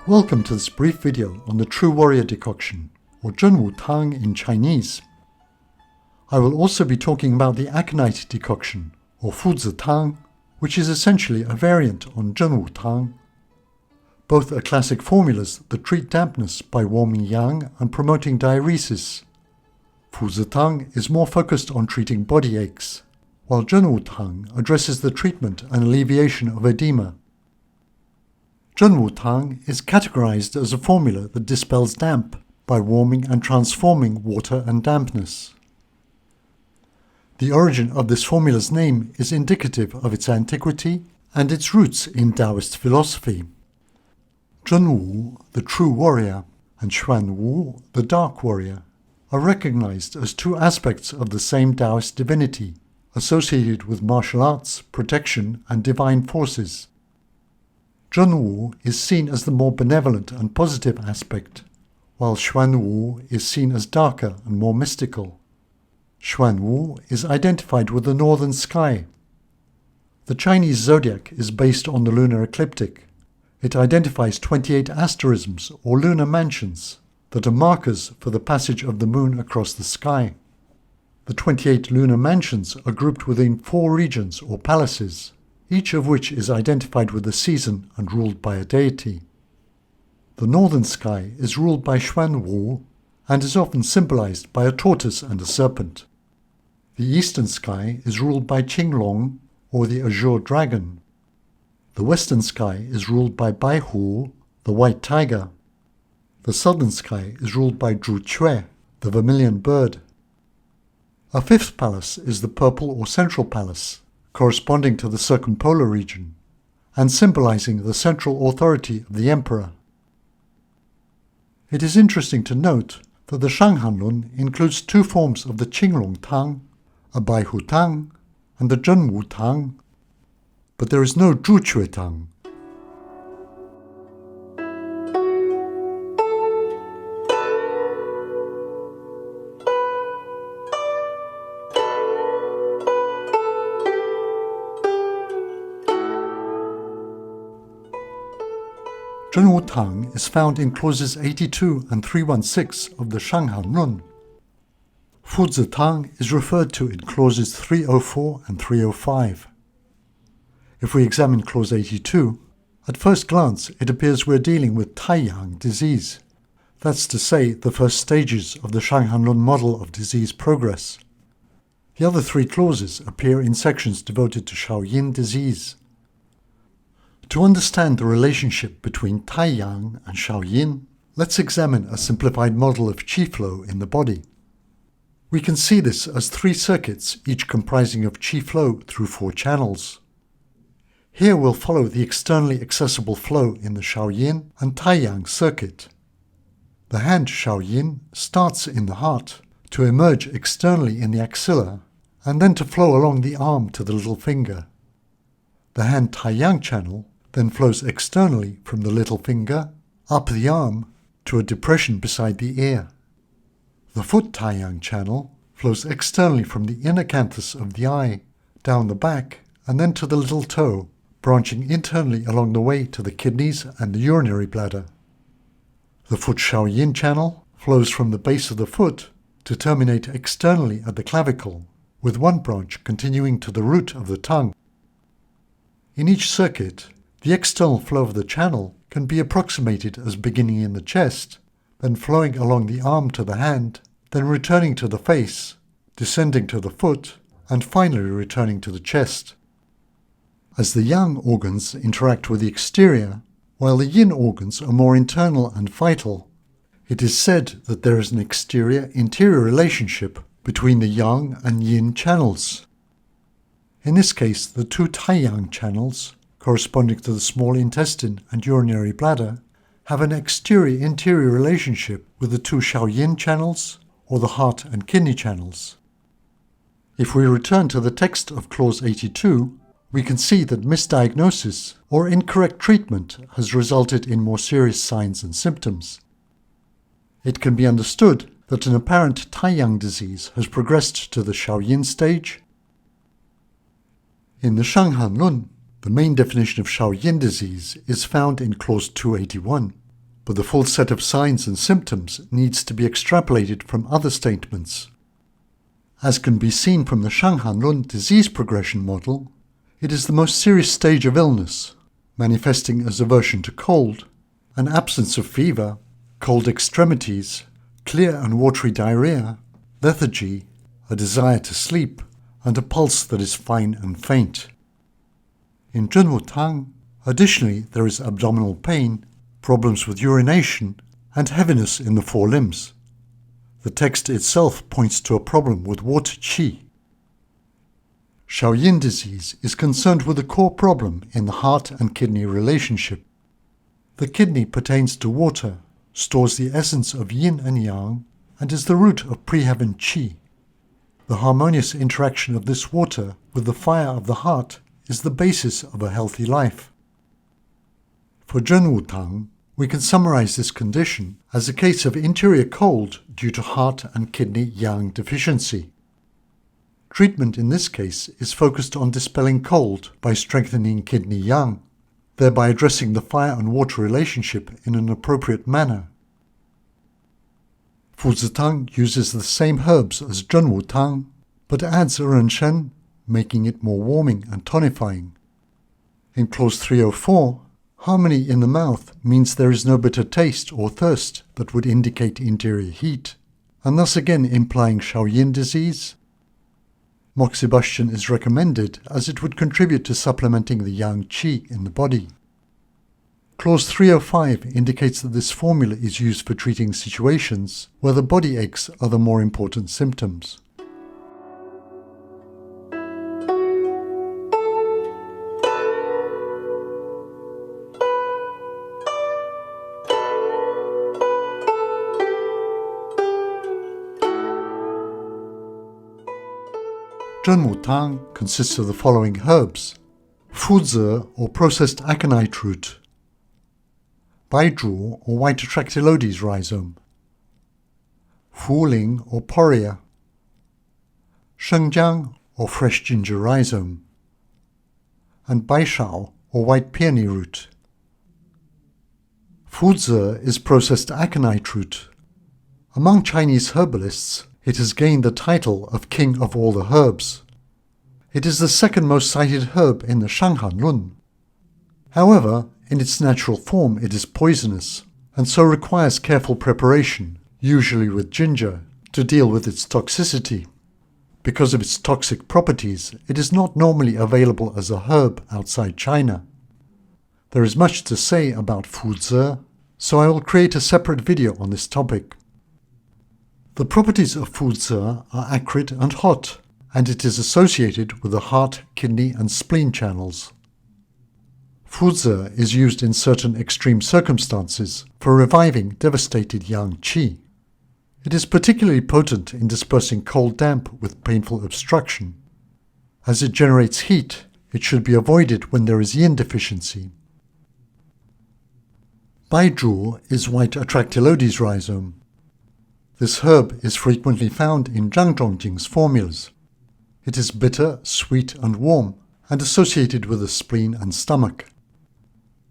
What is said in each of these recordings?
Welcome to this brief video on the True Warrior Decoction, or Zhen Wu Tang in Chinese. I will also be talking about the aconite decoction, or Fuzi Tang, which is essentially a variant on Zhen Wu Tang. Both are classic formulas that treat dampness by warming yang and promoting diuresis. Fuzi Tang is more focused on treating body aches, while Zhen Wu Tang addresses the treatment and alleviation of edema. Zhen Wu Tang is categorized as a formula that dispels damp by warming and transforming water and dampness. The origin of this formula's name is indicative of its antiquity and its roots in Taoist philosophy. Zhen Wu, the true warrior, and Xuan Wu, the dark warrior, are recognized as two aspects of the same Taoist divinity, associated with martial arts, protection, and divine forces. Zhen Wu is seen as the more benevolent and positive aspect, while Xuan Wu is seen as darker and more mystical. Xuan Wu is identified with the northern sky. The Chinese zodiac is based on the lunar ecliptic. It identifies 28 asterisms or lunar mansions that are markers for the passage of the moon across the sky. The 28 lunar mansions are grouped within 4 regions or palaces, each of which is identified with a season and ruled by a deity. The northern sky is ruled by Xuan Wu and is often symbolized by a tortoise and a serpent. The eastern sky is ruled by Qinglong, or the azure dragon. The western sky is ruled by Baihu, the white tiger. The southern sky is ruled by Zhuque, the vermilion bird. A fifth palace is the purple or central palace, corresponding to the circumpolar region, and symbolizing the central authority of the emperor. It is interesting to note that the Shang Hang Lun includes 2 forms of the Qinglong Tang, a Baihu Tang, and the Zhen Wu Tang, but there is no Zhuque Tang. Zhen Wu Tang is found in clauses 82 and 316 of the Shang Hang Lun. Fuzi Tang is referred to in clauses 304 and 305. If we examine clause 82, at first glance it appears we're dealing with Taiyang disease. That's to say, the first stages of the Shang Hang Lun model of disease progress. The other 3 clauses appear in sections devoted to Shao Yin disease. To understand the relationship between Taiyang and Shao Yin, let's examine a simplified model of qi flow in the body. We can see this as 3 circuits, each comprising of qi flow through 4 channels. Here we'll follow the externally accessible flow in the Shao Yin and Taiyang circuit. The hand Shao Yin starts in the heart, to emerge externally in the axilla, and then to flow along the arm to the little finger. The hand Taiyang channel then flows externally from the little finger, up the arm, to a depression beside the ear. The foot Taiyang channel flows externally from the inner canthus of the eye, down the back, and then to the little toe, branching internally along the way to the kidneys and the urinary bladder. The foot Shao Yin channel flows from the base of the foot to terminate externally at the clavicle, with one branch continuing to the root of the tongue. In each circuit, the external flow of the channel can be approximated as beginning in the chest, then flowing along the arm to the hand, then returning to the face, descending to the foot, and finally returning to the chest. As the yang organs interact with the exterior, while the yin organs are more internal and vital, it is said that there is an exterior-interior relationship between the yang and yin channels. In this case, the 2 Taiyang channels, corresponding to the small intestine and urinary bladder, have an exterior-interior relationship with the 2 Shao Yin channels, or the heart and kidney channels. If we return to the text of clause 82, we can see that misdiagnosis or incorrect treatment has resulted in more serious signs and symptoms. It can be understood that an apparent Taiyang disease has progressed to the Shao Yin stage. In the Shang Hang Lun, the main definition of Shao Yin disease is found in clause 281. but the full set of signs and symptoms needs to be extrapolated from other statements. As can be seen from the Shang Hang Lun disease progression model, it is the most serious stage of illness, manifesting as aversion to cold, an absence of fever, cold extremities, clear and watery diarrhea, lethargy, a desire to sleep, and a pulse that is fine and faint. In Zhen Wu Tang, additionally, there is abdominal pain, problems with urination, and heaviness in the four limbs. The text itself points to a problem with water qi. Shao Yin disease is concerned with a core problem in the heart and kidney relationship. The kidney pertains to water, stores the essence of yin and yang, and is the root of pre-heaven qi. The harmonious interaction of this water with the fire of the heart is the basis of a healthy life. For Zhen Wu Tang, we can summarize this condition as a case of interior cold due to heart and kidney yang deficiency. Treatment in this case is focused on dispelling cold by strengthening kidney yang, thereby addressing the fire and water relationship in an appropriate manner. Tang uses the same herbs as Zhen Wu Tang, but adds Shen, making it more warming and tonifying. In clause 304, harmony in the mouth means there is no bitter taste or thirst that would indicate interior heat, and thus again implying Shao Yin disease. Moxibustion is recommended as it would contribute to supplementing the yang qi in the body. Clause 305 indicates that this formula is used for treating situations where the body aches are the more important symptoms. Zhen Wu Tang consists of the following herbs: Fuzi or processed aconite root, Baizhu or white Atractylodes rhizome, Ling or Poria, Shengjiang or fresh ginger rhizome, and Baishao or white peony root. Fuzi is processed aconite root. Among Chinese herbalists, it has gained the title of King of all the herbs. It is the second most cited herb in the Shang Hang Lun. However, in its natural form it is poisonous, and so requires careful preparation, usually with ginger, to deal with its toxicity. Because of its toxic properties, it is not normally available as a herb outside China. There is much to say about Fuzi, so I will create a separate video on this topic. The properties of Fuzi are acrid and hot, and it is associated with the heart, kidney, and spleen channels. Fuzi is used in certain extreme circumstances for reviving devastated yang qi. It is particularly potent in dispersing cold damp with painful obstruction. As it generates heat, it should be avoided when there is yin deficiency. Baizhu is white Atractylodes rhizome. This herb is frequently found in Zhang Zhongjing's formulas. It is bitter, sweet, and warm, and associated with the spleen and stomach.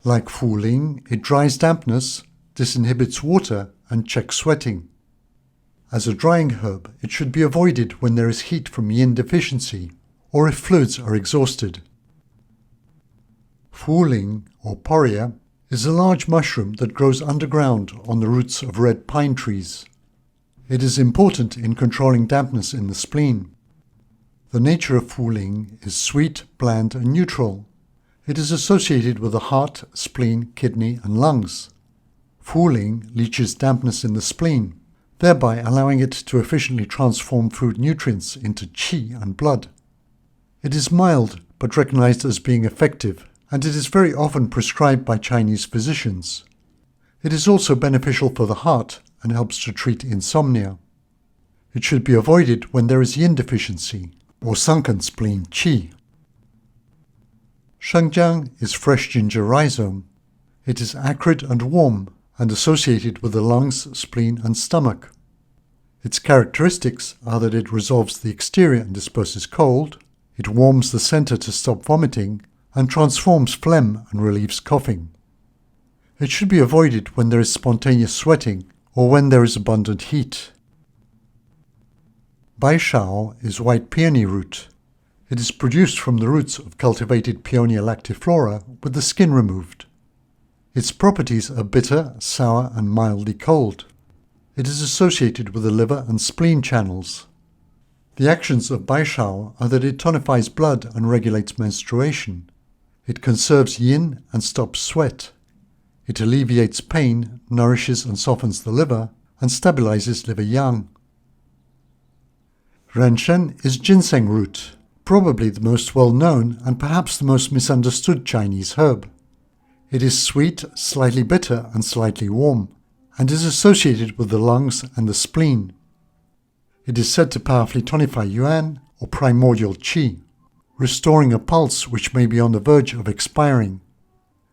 Like Ling, it dries dampness, disinhibits water, and checks sweating. As a drying herb, it should be avoided when there is heat from yin deficiency, or if fluids are exhausted. Ling, or Poria, is a large mushroom that grows underground on the roots of red pine trees. It is important in controlling dampness in the spleen. The nature of Ling is sweet, bland, and neutral. It is associated with the heart, spleen, kidney, and lungs. Ling leaches dampness in the spleen, thereby allowing it to efficiently transform food nutrients into qi and blood. It is mild, but recognized as being effective, and it is very often prescribed by Chinese physicians. It is also beneficial for the heart and helps to treat insomnia. It should be avoided when there is yin deficiency, or sunken spleen qi. Shengjiang is fresh ginger rhizome. It is acrid and warm, and associated with the lungs, spleen, and stomach. Its characteristics are that it resolves the exterior and disperses cold, it warms the center to stop vomiting, and transforms phlegm and relieves coughing. It should be avoided when there is spontaneous sweating or when there is abundant heat. Baishao is white peony root. It is produced from the roots of cultivated Peonia lactiflora with the skin removed. Its properties are bitter, sour, and mildly cold. It is associated with the liver and spleen channels. The actions of Baishao are that it tonifies blood and regulates menstruation. It conserves yin and stops sweat. It alleviates pain, nourishes and softens the liver, and stabilizes liver yang. Renshen is ginseng root, probably the most well-known and perhaps the most misunderstood Chinese herb. It is sweet, slightly bitter and slightly warm, and is associated with the lungs and the spleen. It is said to powerfully tonify yuan or primordial qi, restoring a pulse which may be on the verge of expiring.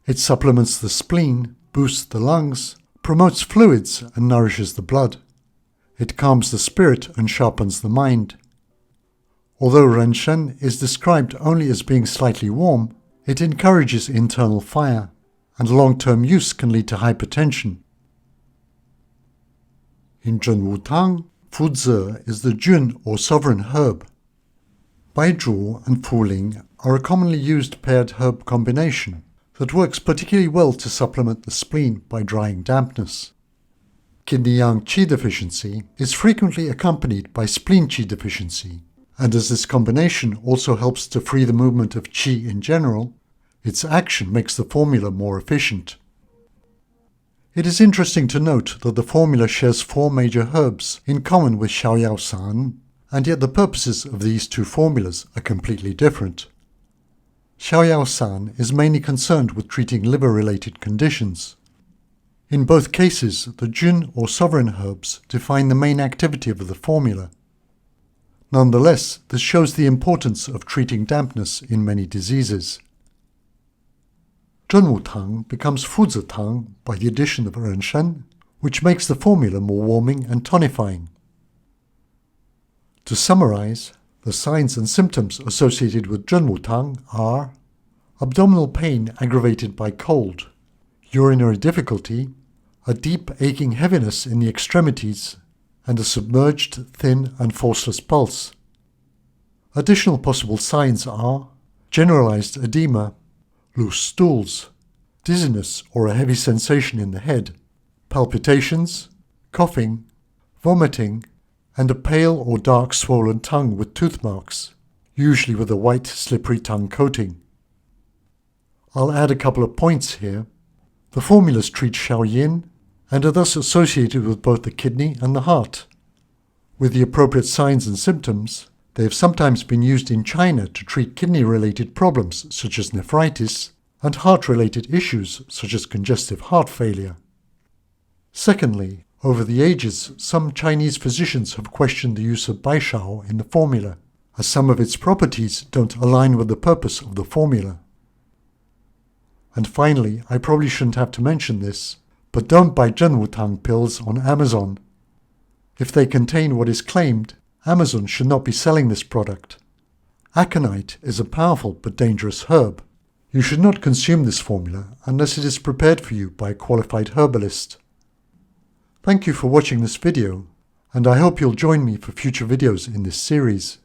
It supplements the spleen, boosts the lungs, promotes fluids and nourishes the blood. It calms the spirit and sharpens the mind. Although Renshen is described only as being slightly warm, it encourages internal fire, and long-term use can lead to hypertension. In Zhen Wu Tang, Fuzi is the Jun or sovereign herb. Baizhu and Fuling are a commonly used paired herb combination that works particularly well to supplement the spleen by drying dampness. Kidney yang qi deficiency is frequently accompanied by spleen qi deficiency, and as this combination also helps to free the movement of qi in general, its action makes the formula more efficient. It is interesting to note that the formula shares 4 major herbs in common with Xiaoyaosan, and yet the purposes of these 2 formulas are completely different. Xiaoyaosan is mainly concerned with treating liver-related conditions. In both cases, the Jun or sovereign herbs define the main activity of the formula. Nonetheless, this shows the importance of treating dampness in many diseases. Zhen Wu Tang becomes Fuzi Tang by the addition of Renshen, which makes the formula more warming and tonifying. To summarize, the signs and symptoms associated with Zhen Wu Tang are abdominal pain aggravated by cold, urinary difficulty, a deep aching heaviness in the extremities, and a submerged, thin and forceless pulse. Additional possible signs are generalized edema, loose stools, dizziness or a heavy sensation in the head, palpitations, coughing, vomiting, and a pale or dark swollen tongue with tooth marks, usually with a white slippery tongue coating. I'll add a couple of points here. The formulas treat Shao Yin and are thus associated with both the kidney and the heart. With the appropriate signs and symptoms, they have sometimes been used in China to treat kidney-related problems such as nephritis and heart-related issues such as congestive heart failure. Secondly, over the ages, some Chinese physicians have questioned the use of Baishao in the formula, as some of its properties don't align with the purpose of the formula. And finally, I probably shouldn't have to mention this, but don't buy Zhen Wu Tang pills on Amazon. If they contain what is claimed, Amazon should not be selling this product. Aconite is a powerful but dangerous herb. You should not consume this formula unless it is prepared for you by a qualified herbalist. Thank you for watching this video, and I hope you'll join me for future videos in this series.